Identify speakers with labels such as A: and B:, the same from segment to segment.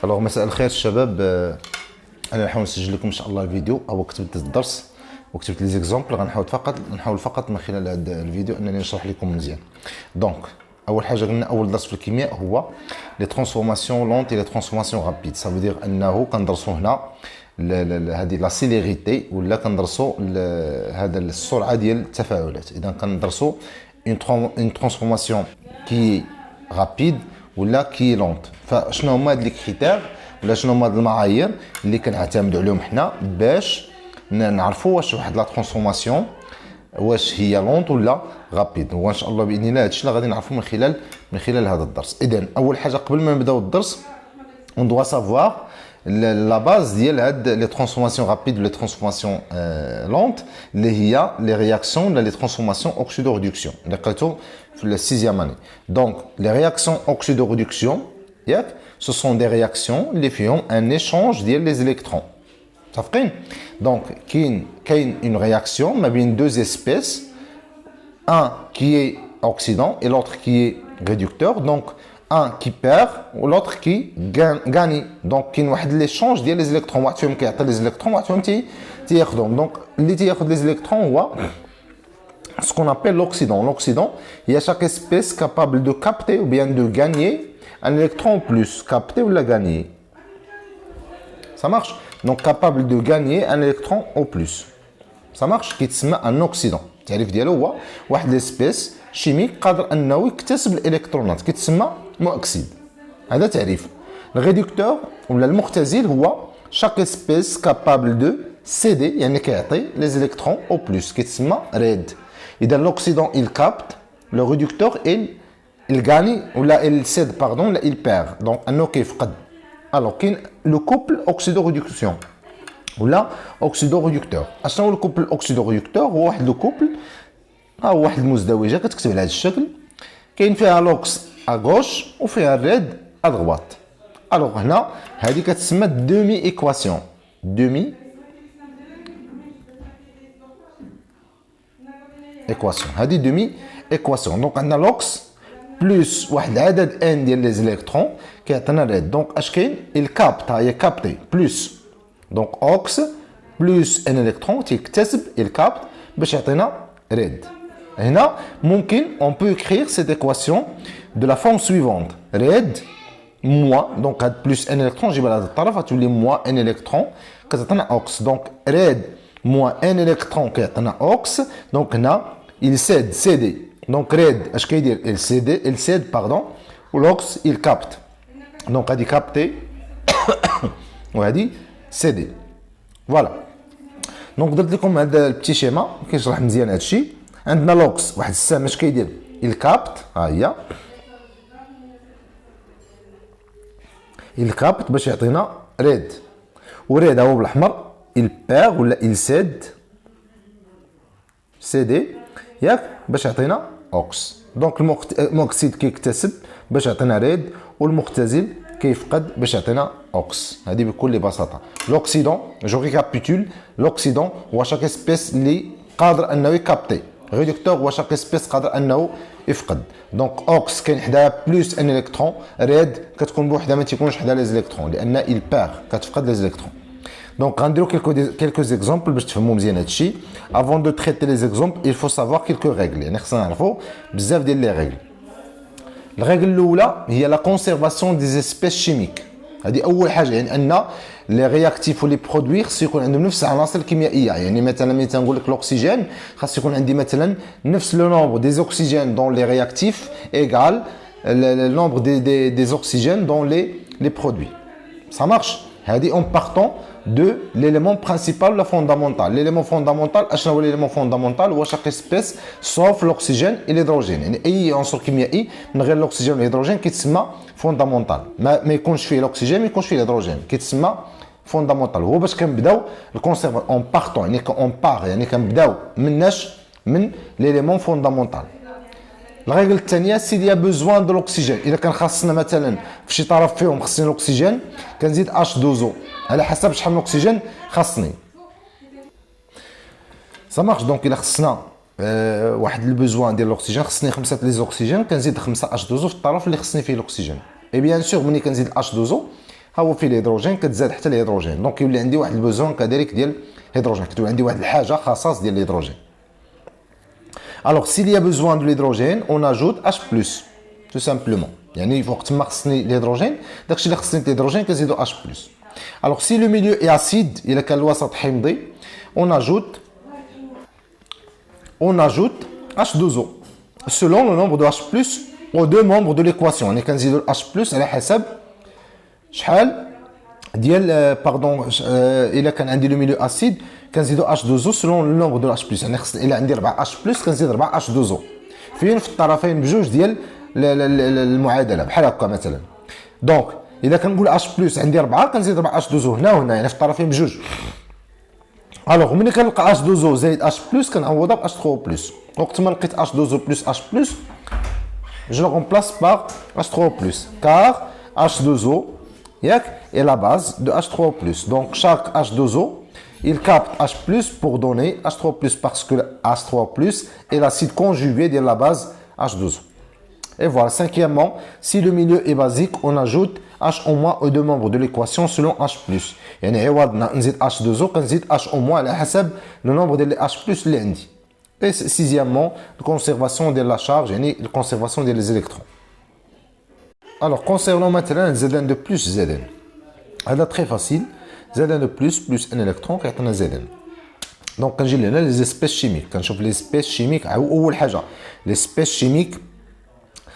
A: الوغ مساء الخير الشباب. انا نحاول نسجل لكم ان شاء الله الفيديو او كتبت الدرس وكتبت لي زيكزامبل. نحاول فقط من خلال هذا الفيديو انني نشرح لكم مزيان. دونك اول حاجه قلنا اول درس في الكيمياء هو لي ترانسفورماسيون لونت اي لي ترانسفورماسيون رابيد. سا فودير انه كندرسوا هنا هذه لا سيليريتي ولا كندرسوا هذا السرعه ديال التفاعلات. اذا كندرسوا اون ترانسفورماسيون كي رابيد ولا كي لونت. فشنو هما هاد لي كريتير ولا شنو هما هاد المعايير اللي كنعتمدوا عليهم حنا باش نعرفوا واش واحد لا ترانسفورماسيون واش هي لونت ولا رابيد. وان شاء الله باذن الله هادشي اللي غادي نعرفوا من خلال هذا الدرس. اذا اول حاجه قبل ما نبداو الدرس on doit savoir la base ديال هاد لي ترانسفورماسيون رابيد ولا ترانسفورماسيون لونت اللي هي لي رياكسيون ولا لي ترانسفورماسيون اوكسيدو ريدكسيون اللي قريتو في السيزيام اني. دونك لي رياكسيون اوكسيدو ريدكسيون ياك ce sont des réactions اللي فيهم un échange ديال les électrons. متفقين؟ دونك كاين une réaction ما بين deux espèces, un qui est oxydant et l'autre qui est réducteur. Donc un qui perd ou l'autre qui gagne. Donc كاين واحد l'échange ديال les électrons. واحد فيهم كيعطي les électrons واحد فيهم تياخذهم. دونك اللي تياخذ les électrons هو ce qu'on appelle l'oxydant. L'oxydant, il y a chaque espèce capable de capter ou bien de gagner un électron en plus. Capter ou la gagner. Ça marche? Donc capable de gagner un électron au plus. Ça marche? Qui تسمى un oxydant. التعريف ديالو هو واحد ليسبيس شيميك قادر انه يكتسب الالكترونات كيتسمى مؤكسيد. هذا تعريف. الريدكتور ولا المختزل هو chaque espèce capable de céder يعني كيعطي les électrons au plus كيتسمى ريد. إذا l'oxydant il capte, le réducteur il gagne ou là il cède pardon là il perd. Donc انه كيفقد. Alors كاين le couple oxydoréduction ولا oxydoréducteur. اشنو هو الكوبل اوكسيدوريدكتور؟ هو واحد لو كوبل ها هو واحد المزدوجه كتكتب على هذا الشكل كاين فيها لوكس ا غوش وفيها الريد ا دغوات. الوغ هنا هذه كتسمى دومي ايكواسيون. دومي ايكواسيون هذه دومي ايكواسيون. دونك عندنا لوكس بلس واحد العدد ان ديال لي زيليكترون كيعطينا ريد. دونك اش كاين الكابت هي كابتي بلس دونك اوكس بلس ان الكترون تيكتسب الكابت باش يعطينا ريد. هنا ممكن اون بو écrire cette équation de la forme suivante. ريد موا دونك هاد بلس ان الكترون جيب على هاد الطرف غتولي موا ان الكترون كتعطينا اوكس. دونك ريد موا ان الكترون كيعطينا اوكس. دونك هنا il cède cédé. دونك ريد اش كيدير il cède pardon والاوكس il capte. دونك هادي كابتي وهادي سيدي. فوالا. دونك درت لكم هذا البتي شيما كيشرح مزيان هذا الشيء. عندنا لوكس واحد السهم اش كيدير الكابت ها هي الكابت باش يعطينا ريد. وريد هو بالاحمر البير ولا السيد سيدي ياك باش يعطينا اوكس. دونك الموكسيد كيكتسب باش يعطينا ريد والمختزل كيفقد باش يعطينا اوكس. هذه بكل بساطه. لوكسيدون جو ريكابيتول. لوكسيدون هو شاك اسبيس اللي قادر انه يكابتي. ريدكتور هو شاك اسبيس قادر انه يفقد. دونك اوكس كاين حداها بلس ان الكترون. ريد كتكون بوحدها ما تيكونش حدا لي زيليكترون لان il perd كتفقد لي زيليكترون. دونك غنديرو quelques exemples باش تفهموا مزيان هذا الشيء. avant de traiter les exemples il faut savoir quelques règles. يعني خصنا نعرفوا بزاف ديال لي ريغل. الريغل الاولى هي لا كونسيرفاسيون دي اسبيس شيميك. هذه اول حاجه يعني ان لي رياكتيف ولي برودوي خص يكون عندهم نفس العناصر الكيميائيه. يعني مثلا ملي تنقول لك الاكسجين خاص يكون عندي مثلا نفس لو نومبر دي اوكسجين دون لي رياكتيف ايغال لو نومبر دي اوكسجين دون لي برودوي. Ça marche. هذه اون بارتون de l'élément principal ou fondamental. L'élément fondamental, اشنو هو l'élément fondamental هو chaque espèce sauf l'oxygène et l'hydrogène. يعني اي عنصر كيميائي من غير الاكسجين والهيدروجين كيتسمى فوندامونتال. ما يكونش فيه الاكسجين ما يكونش فيه الهيدروجين كيتسمى فوندامونتال. هو باش كنبداو الكونسيرف اون بارتون يعني اون بار يعني كنبداو من l'élément fondamental. الريغل الثانيه سي ليا بوزوان دو الاكسجين. اذا كان خاصنا مثلا في شي طرف فيهم خصني الاكسجين كنزيد اش دوزو على حسب شحال من الاكسجين خاصني. سا مارش. دونك الا خصنا واحد البوزوان ديال الاكسجين خصني 5 لي اكسجين كنزيد 5 اش دوزو في الطرف اللي خصني فيه الاكسجين. اي بيان سور ملي كنزيد اش دوزو ها هو فيه الهيدروجين كتزاد حتى الهيدروجين دونك يولي عندي واحد البوزون كذلك ديال الهيدروجين كتولي عندي واحد الحاجه خصاص ديال الهيدروجين. Alors, s'il y a besoin de l'hydrogène, on ajoute H+, tout simplement. يعني وقت ما خصني الهيدروجين داكشي اللي خصني الهيدروجين كنزيدو H+. Alors, si le milieu est acide, إلا كان الوسط حمضي, on ajoute H2O selon le nombre de H+ aux deux membres de l'équation. يعني كنزيدو H+ على حسب شحال ديال إلا كان عندي le milieu acide كنزيدو H2O selon le nombre de H+. يعني خص إلا عندي 4 H+ كنزيد 4 H2O فين في الطرفين بجوج ديال المعادله بحال هكا مثلا. دونك اذا كنقول H+ عندي 4 كنزيد 4 H2O هنا وهنا يعني في الطرفين بجوج. الوغ ملي كنلقى H2O زائد H+ كنعوضها ب H3O+. وقت ما لقيت H2O plus H+, je le remplace par H3O+, car H2O est la base de H3O+. Donc chaque H2O il capte H+ pour donner H3+, parce que H3+ est l'acide conjugué de la base H2O. Et voilà, cinquièmement, si le milieu est basique, on ajoute H au moins aux deux membres de l'équation selon H+. يعني عوضنا نزيد H2O كنزيد H au moins على حسب le nombre de H+ اللي عندي. Et sixièmement, la conservation de la charge, يعني la conservation des électrons. Alors, concernant maintenant Zn de plus Zn. هذا très facile. Zn de plus un électron كيعطينا Zn. Donc كنجي لهنا les espèces chimiques. كنشوف les espèces chimiques أول حاجة les espèces chimiques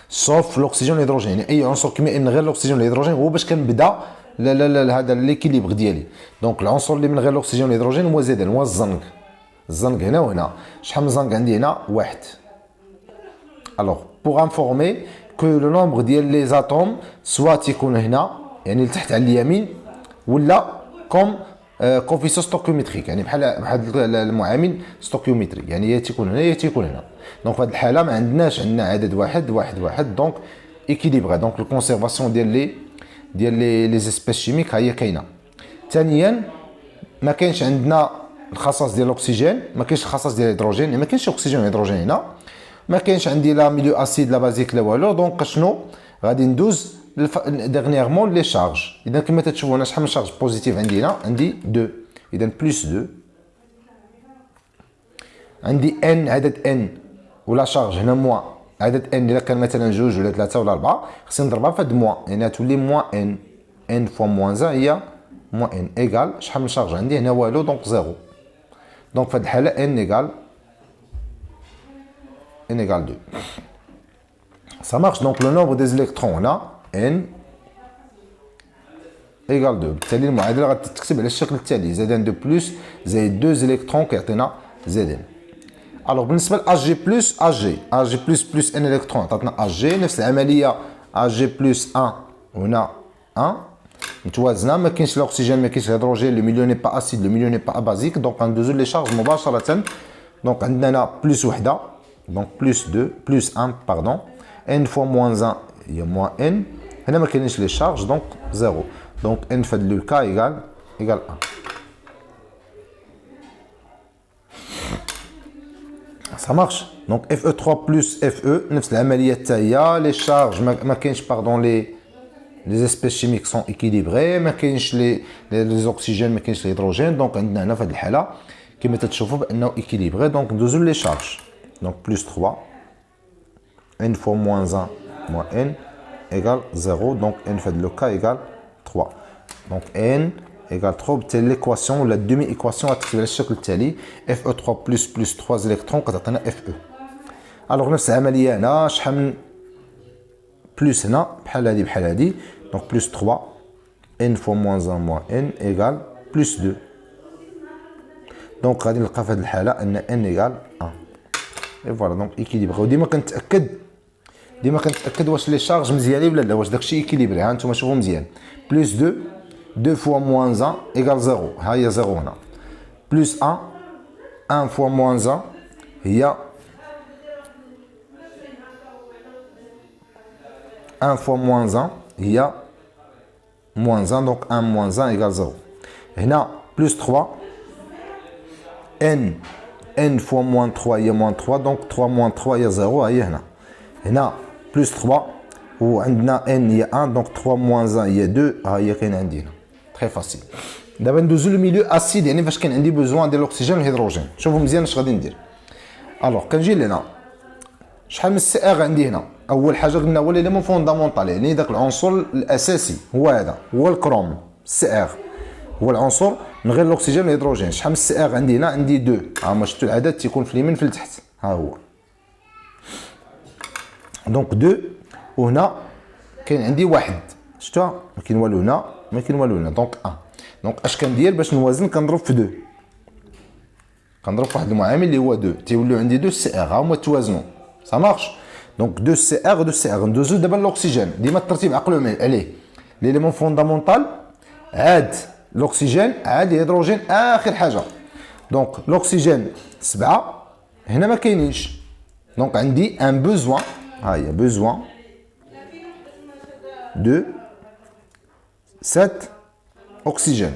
A: sauf l'oxygène والهيدروجين. يعني أي عنصر كيميائي من غير الأكسجين والهيدروجين هو باش كنبدا هذا ليكيليبر ديالي. دونك العنصر اللي من غير الأكسجين والهيدروجين هو Zn هو الزنك. الزنك هنا وهنا. شحال من زنك عندي هنا؟ واحد. Alors pour informer que le nombre ديال les atomes soit يكون هنا يعني لتحت على اليمين ولا كوم كوفيسيون ستوكيومتريك يعني بحال المعامل ستوكيومتري يعني يا تيكون هنا يا تيكون هنا. دونك في هذه الحاله ما عندناش عندنا عدد واحد دونك ايكيليبري. دونك الكونسيرفاسيون ديال لي سبيس شيميك ها هي كاينه. ثانيا ما كاينش عندنا الخصائص ديال الاكسجين ما كاينش الخصائص ديال الهيدروجين ما كاينش اكسجين وهيدروجين هنا ما كاينش عندي لا ميليو اسيد لا بازيك لا والو. دونك شنو غادي ندوز dernièrement les charges. إذا كما تشوفوا هنا شحال من شارج بوزيتيف عندي هنا عندي 2 إذا بلس 2 عندي n عدد n ولا شارج هنا موان عدد n إذا كان مثلا 2 ولا 3 ولا 4 خصني نضربها في هاد موان يعني تولي موان n فوا موان 1 هي موان n إيكال شحال من شارج عندي هنا والو دونك 0. دونك في هاد الحالة n إيكال 2. Ça marche. Donc le nombre des électrons هنا n égale 2. بالتالي المعادله غتكتب على الشكل التالي Zn de plus زائد 2 électrons كيعطينا Zn. الوغ بالنسبه ل Hg plus Hg plus n électron عطاتنا Hg نفس العمليه Hg plus 1 وهنا 1 متوازنه ما كاينش الاكسجين ما كاينش الهيدروجين لو ميليو ني با اسيد لو ميليو ني با بازيك دونك غندوزو لي شارج مباشره. دونك عندنا هنا بلس وحده دونك بلس 2 بلس 1 باردون n fois moins 1 هي moins n هنا ما كاينينش لي شارج دونك 0 دونك n في هاد لو كا ايكال 1. Ça marche. Donc Fe3 plus Fe نفس العمليه حتى هي لي شارج ما كاينش باردون les espèces chimiques sont équilibrées ما كاينش les oxygènes ما كاينش الهيدروجين دونك عندنا هنا في هاد الحاله كما تتشوفوا بانه équilibré دونك ندوزو لي شارج دونك بلس 3 n fois moins 1 moins n égale 0 donc n fait le cas égale 3 donc n égale 3 بالتالي l'équation ولا demi-équation غتكتب على الشكل التالي Fe3 plus 3 électrons كتعطينا Fe. الوغ نفس العمليه هنا شحال من بلس هنا بحال هادي دونك بلس 3 n fois moins 1 moins n égale plus 2 دونك غادي نلقى في هذه الحاله ان n égale 1 et voilà donc équilibré. وديما كنتاكد واش لي شارج مزيانين ولا لا واش داكشي ايكيليبري. ها نتوما شوفوا مزيان بلس 2 fois moins 1 égale 0 ها هي 0 هنا بلس 1 fois moins 1 هي 1 fois moins 1 هي moins 1 donc 1 moins 1 égale 0 هنا plus 3 n fois moins 3 هي moins 3 donc 3 moins 3 هي 0 هي هنا plus 3 وعندنا ان هي 1 دونك 3 موان 1 هي 2 ها هي كاين عندي هنا تري فاسيل. دابا ندوزو للميليو اسيد يعني فاش كان عندي بوزوان ديال الاكسجين والهيدروجين. شوفوا مزيان اش غادي ندير. الوغ كنجي لهنا شحال من السي ار عندي هنا. اول حاجه قلنا هو ليليمون فوندامونتال يعني داك العنصر الاساسي هو هذا هو الكروم. السي ار هو العنصر من غير الاكسجين والهيدروجين. شحال من السي ار عندي هنا عندي 2 ها هما شفتوا العدد تيكون في اليمين في التحت ها هو دونك 2 وهنا كاين عندي واحد شفتوا ما كاين والو هنا ما كاين والو هنا دونك 1 دونك اش كندير باش نوازن كنضرب في 2 كنضرب في واحد المعامل اللي هو 2 تيوليو عندي 2 سي ار ها هما توازنوا ça marche donc 2 CR 2 CR ندوزو دابا للأكسجين ديما الترتيب عقلوا عليه ليليمون فوندامونتال عاد الأكسجين عاد الهيدروجين آخر حاجة دونك الأكسجين 7 هنا ما كاينينش دونك عندي ان بوزوان ها هي بوزوان دو 7 أكسجين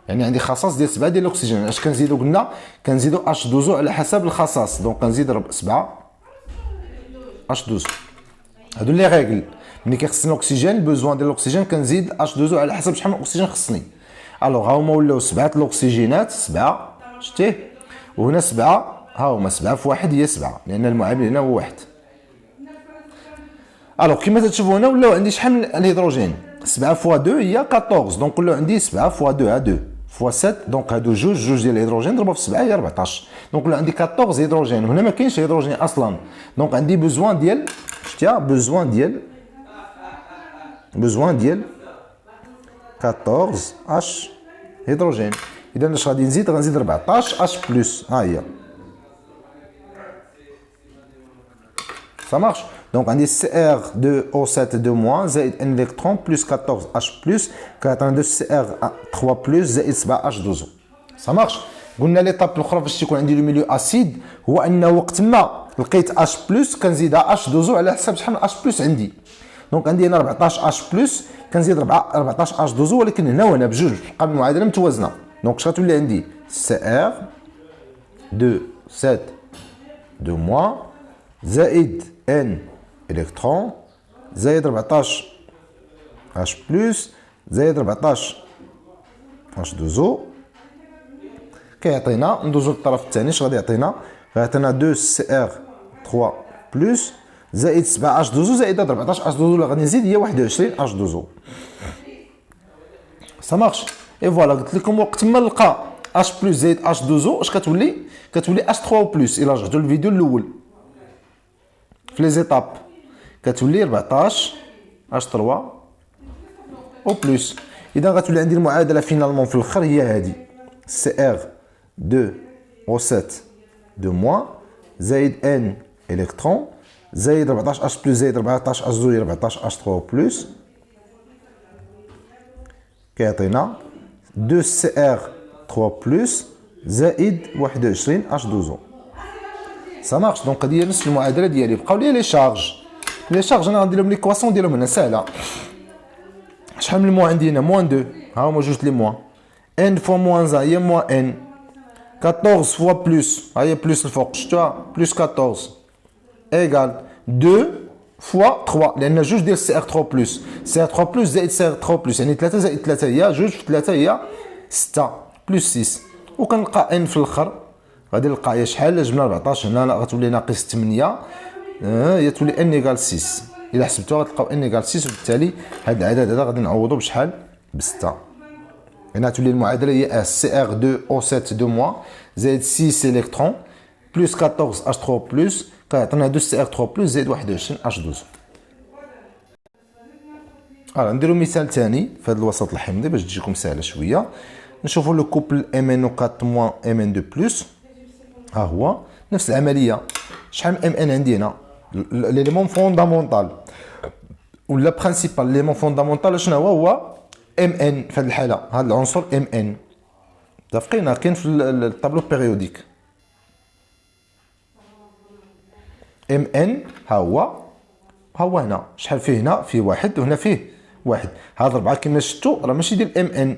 A: يعني عندي خصاص ديال 7 ديال الأكسجين. اش كنزيدو قلنا كنزيدو اش دوزو على حسب الخصاص دونك كنزيد 7 اش دوزو هادو لي ريغل ملي كيخصني الاكسجين البوزوان ديال الاكسجين كنزيد اش دوزو على حسب شحال من الاكسجين خصني. الوغ ها هما ولاو 7 الاكسجينات 7 شتيه وهنا 7 ها هما 7 في 1 هي 7 لان المعامل هنا هو 1. الوغ كيما تشوفوا هنا ولاو عندي شحال من الهيدروجين 7 فوا 2 هي 14 دونك ولاو عندي 7 فوا 2 ها 2 فوا 7 دونك هادو جوج ديال الهيدروجين ضربوا في 7 هي 14 دونك ولا عندي 14 هيدروجين وهنا ما كاينش هيدروجين اصلا دونك عندي بوزوان ديال شتيا بوزوان ديال 14 اش هيدروجين. اذا اش غادي نزيد غنزيد 14 اش بلس ها هي ça marche donc عندي CR2O7 2- زائد ان الكترون بلس 14 اش بلس كيعطينا CR3 بلس زائد 7 اش دوزو ça marche. قلنا ليطاب الاخرى فاش تيكون عندي لو ميليو اسيد هو انه وقت ما لقيت اش بلس كنزيدها اش دوزو على حسب شحال من اش بلس عندي دونك عندي هنا 14 اش بلس كنزيد 14 اش دوزو ولكن هنا وانا بجوج بقى المعادله متوازنه دونك اش غتولي عندي CR 2 7 2- زائد ان الكترون زائد 14 اش بلس زائد 14 اش دوزو كيعطينا ندوزو للطرف الثاني اش غادي يعطينا غيعطينا 2 CR 3 بلس زائد 7 اش دوزو زائد 14 اش دوزو اللي غادي نزيد هي 21 اش دوزو ça marche اي فوالا قلت لكم وقت ما نلقى اش بلس زائد اش دوزو اش كتولي اش 3 بلس الا رجعتوا للفيديو الاول في لي زيتاب كتولي 14 اش 3 او بلس. اذا غتولي عندي المعادله فينالمون في الاخر هي هذه CR2O7 2- زائد ان الكترون زائد 14 اش بلس زائد 14 اش 2 14 اش 3 بلس كيعطينا 2 CR3 بلس زائد 21 اش دوزو ça marche. دونك هذه هي نفس المعادله ديالي. بقاو لي لي شارج انا غندير لهم ليكواسيون ديالهم هنا ساهله. شحال من الموا عندي هنا موان 2 ها هما جوج لي موا ان فوا موان 1 هي موان ان 14 فوا بلس ها هي بلس الفوق شفتوها بلس 14 ايغال 2 فوا 3 لان جوج ديال CR 3 بلس CR 3 بلس زائد CR 3 بلس يعني 3 زائد 3 هي جوج في 3 هي 6 بلس 6 وكنلقى ان في الاخر غادي نلقى هي شحال جبنا 14 هنا غتولي ناقص 8 هي تولي ان ايغال 6 الا حسبتوها غتلقاو ان ايغال 6 وبالتالي هذا العدد هذا غادي نعوضو بشحال ب 6 هنا تولي المعادله هي CR2O7 2- زائد 6 الكترون بلس 14 H3 بلس كيعطينا 2 CR3 بلس زائد 21 H12. نديرو مثال ثاني في هذا الوسط الحمضي باش تجيكم سهله شويه. نشوفوا لو كوبل MnO4- Mn2 بلس ها هو نفس العمليه. شحال من Mn عندي هنا ليليمون فوندامونتال ولا برينسيبال ليليمون فوندامونتال شنو هو Mn في هذه الحاله هذا العنصر Mn متفقين كاين في الطابلو بيريوديك Mn ها هو هنا شحال فيه هنا فيه واحد وهنا فيه واحد هاد 4 كما شفتوا راه ماشي ديال Mn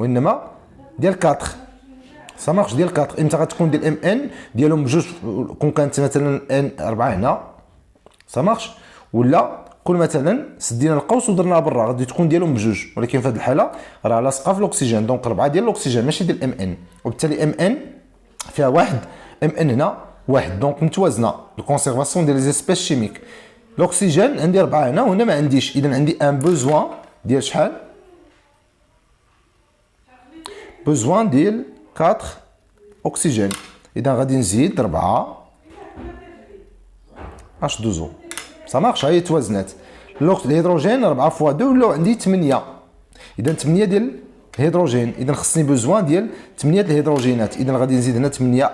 A: وانما ديال 4 سامارش ديال 4 امتى غتكون ديال Mn ديالهم بجوج كون كانت مثلا N 4 هنا سامارش ولا كل مثلا سدينا القوس ودرناها برا غادي تكون ديالهم بجوج، ولكن في هذه الحاله راه لاصقه في الاكسجين، دونك 4 ديال الاكسجين ماشي ديال ام ان، وبالتالي ام ان فيها واحد، ام ان هنا واحد، دونك متوازنه الكونسيرفاسيون ديال لي زيسبيس شيميك. الاكسجين عندي 4 هنا وهنا ما عنديش، اذا عندي ان بوزوان ديال شحال؟ بوزوان ديال 4 اكسجين، اذا غادي نزيد 4 H2O. ça marche. هي توازنات. الهيدروجين 4 فوا 2 ولاو عندي 8، اذا 8 ديال الهيدروجين، اذا خصني بوزوان ديال 8 د الهيدروجينات، اذا غادي نزيد هنا 8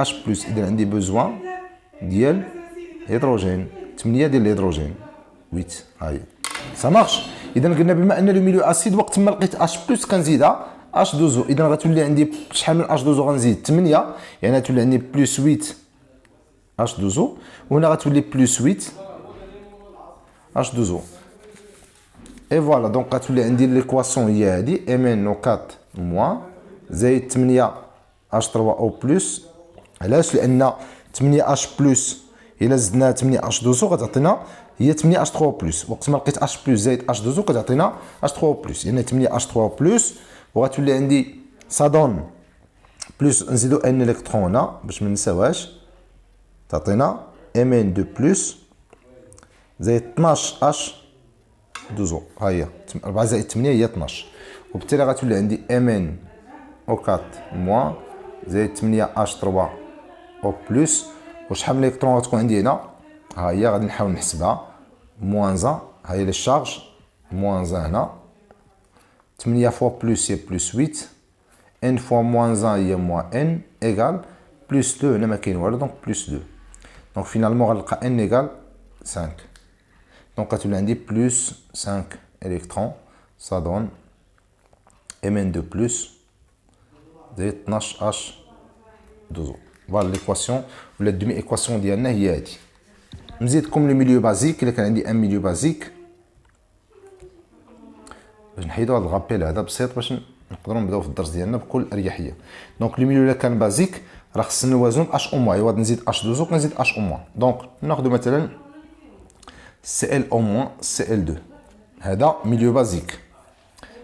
A: H بلس، اذا عندي بوزوان ديال هيدروجين 8 ديال الهيدروجين 8. ها هي ça marche. اذا قلنا بما ان لو ميليو اسيد وقت ما لقيت H بلس كنزيدها H2O، اذا غتولي عندي شحال من H2O غنزيد 8، يعني غتولي عندي بلس 8 H2O، وهنا غتولي بلس 8 H2O. اي فوالا، دونك غتولي عندي ليكواسيون هي هادي MnO4 موان زائد 8 H3O بلس. علاش؟ لان 8 H بلس الا زدنا 8 H2O غتعطينا هي 8 H3O بلس، وقت ما لقيت H بلس زائد H2O كتعطينا H3O بلس، يعني 8 H3O بلس، وغتولي عندي صادون بلس نزيدو ان الكترون هنا باش ما نساوهاش، تعطينا Mn2 بلس زائد 12 H2O. ها هي 4 زائد 8 هي 12، وبالتالي غتولي عندي MnO4 موان زائد 8 H3O بلس. وشحال من الكترون غتكون عندي هنا؟ ها هي غادي نحاول نحسبها، موان 1، ها هي لي شارج، موان 1 هنا 8 فوا بلس هي بلس 8، ان فوا موان 1 هي موان ان ايكال بلس 2، هنا ما كاين والو دونك بلس 2، دونك فينالمون غنلقى ان ايكال 5، دونك غتولي عندي بلس 5 الكترون، ça donne Mn2 بلس زائد 12 H2O. فوالا ليكواسيون ولا الدومي ايكواسيون ديالنا هي هادي. نزيدكم لو ميليو بازيك، الا كان عندي ان ميليو بازيك باش نحيدو هاد الغابيل هذا بسيط باش نقدروا نبداو في الدرس ديالنا بكل اريحيه. دونك لو ميليو الا كان بازيك راه خصنا نوازن اش او موان، ايوا نزيد H2O كنزيد اش او موان، دونك ناخذ مثلا Cl او موان Cl2، هذا ميليو بازيك.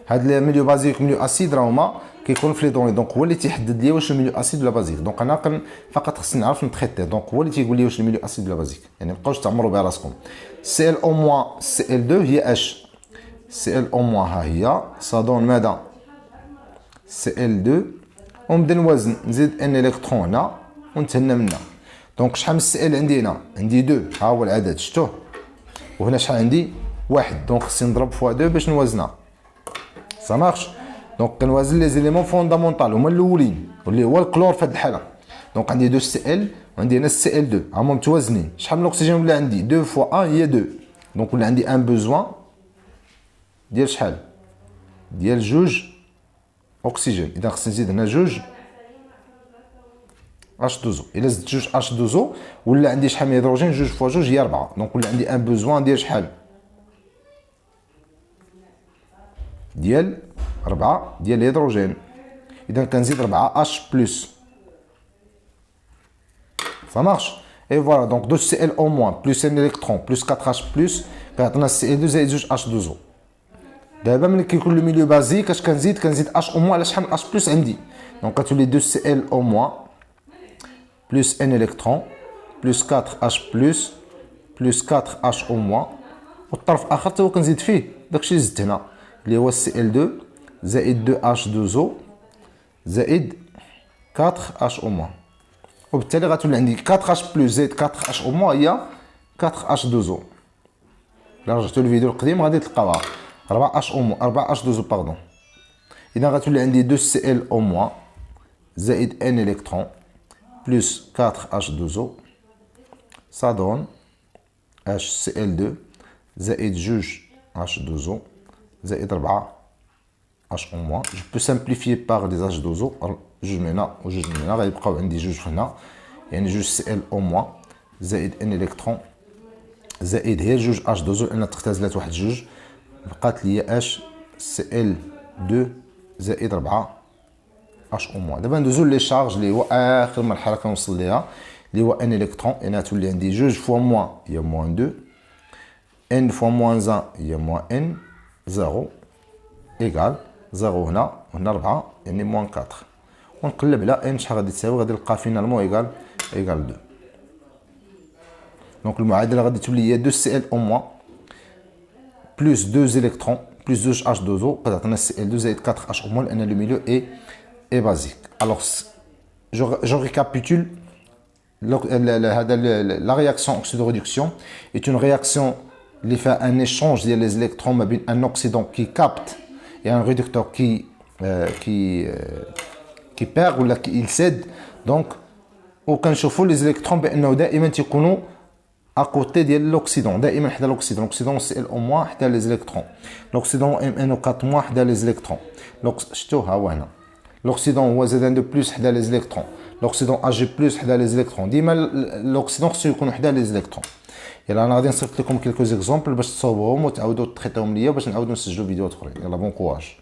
A: هاد الميليو بازيك ميليو اسيد راه هما كيكونوا في لي دوني، دونك هو اللي تيحدد لي واش الميليو اسيد ولا بازيك، دونك انا فقط خصني نعرف نتريتي، دونك هو اللي تيقول لي واش الميليو اسيد ولا بازيك، يعني مابقاوش تعمروا بها راسكم. Cl او موان Cl2 هي اش؟ Cl او موان ها هي صادون ماذا؟ Cl2، ونبدا نوازن، نزيد ان الكترون هنا ونتهنى منها. دونك شحال من Cl عندي هنا؟ عندي 2، ها هو العدد شفتوه، وهنا شحال عندي؟ 1، دونك خصني نضرب فوا 2 باش نوازنها. ça marche. دونك كنوازن لي زيليمون فوندامونطال هما الاولين واللي هو الكلور في هذه الحاله، دونك عندي 2 Cl وعندي هنا Cl2 هما متوازنين. شحال من الاكسجين ولا عندي؟ 2 فوا 1 هي 2، دونك ولا عندي ان بوزوان ديال شحال؟ ديال 2 اكسجين، اذا خصني نزيد هنا 2 H2O. الا زدت 2 H2O ولا عندي شحال من هيدروجين؟ 2 فوا 2 هي 4، دونك ولا عندي ان بوزوان ديال شحال؟ ديال 4 ديال الهيدروجين، اذا كنزيد 4 H بلس، ça marche. et voilà donc 2 Cl au moins plus un électron plus 4 H plus كيعطينا Cl2 زائد 2 H2O. دابا ملي كيكون لو ميليو بازيك اش كنزيد؟ كنزيد H au moins على شحال من H plus عندي، دونك كتولي 2 Cl au moins plus un électron plus 4 H plus plus 4 H au moins، والطرف الاخر حتى هو كنزيد فيه داكشي اللي زدت هنا اللي هو Cl2 زائد 2 H2O زائد 4 H au moins، وبالتالي غتولي عندي 4 H بلس زائد 4 H au moins هي 4 H2O. الا رجعتوا للفيديو القديم غادي تلقاوها 4 H au moins 4 H2O باردون. اذا غتولي عندي 2 Cl au moins زائد ان الكترون بلس 4 H2O، ça donne HCl2 زائد 2 H2O زائد 4 H au moins. Je peux simplifier par des H2O، جوج من هنا وجوج من هنا غيبقاو عندي جوج هنا، يعني 2 Cl au moins زائد ان الكترون زائد هي 2 H2O لان تختزلات واحد جوج، بقات لي HCl2 زائد 4 H au moins. دابا ندوزو لي شارج اللي هو اخر مرحله كنوصل ليها اللي هو ان الكترون، يعني تولي عندي 2 فوا موان هي موان 2 n fois moins 1 هي moins n 0 égal 0 هنا وهنا 4 يعني moins 4 ونقلب على n شحال غادي تساوي غادي نلقى فينالمون égal 2 دونك المعادله غادي تولي هي 2 Cl au moins plus 2 électrons plus 2 H2O قد عطينا Cl2 زائد 4 H au moins لان le milieu est basique. Alors je récapitule. La réaction oxydoréduction est une réaction qui fait un échange des électrons avec un oxydant qui capte et un réducteur qui perd ou qui cède. Donc, وكنشوفوا les électrons بانه دائما تيكونوا à côté de l'oxydant. دائما حدا l'oxydant. L'oxydant Cl au moins حدا les électrons. L'oxydant MnO4 moins حدا les électrons. شفتوا ها هو هنا. L'oxydant هو زاد de plus حدا les électrons. L'oxydant Ag+ حدا les électrons. ديما l'oxydant خصو يكون حدا les électrons. يلا انا غادي نصيفط لكم quelques exemples باش تصاوبوهم وتعاودوا تريطيوهم ليا باش نعاودوا نسجلوا فيديوهات اخرين. يلا بون كوراج.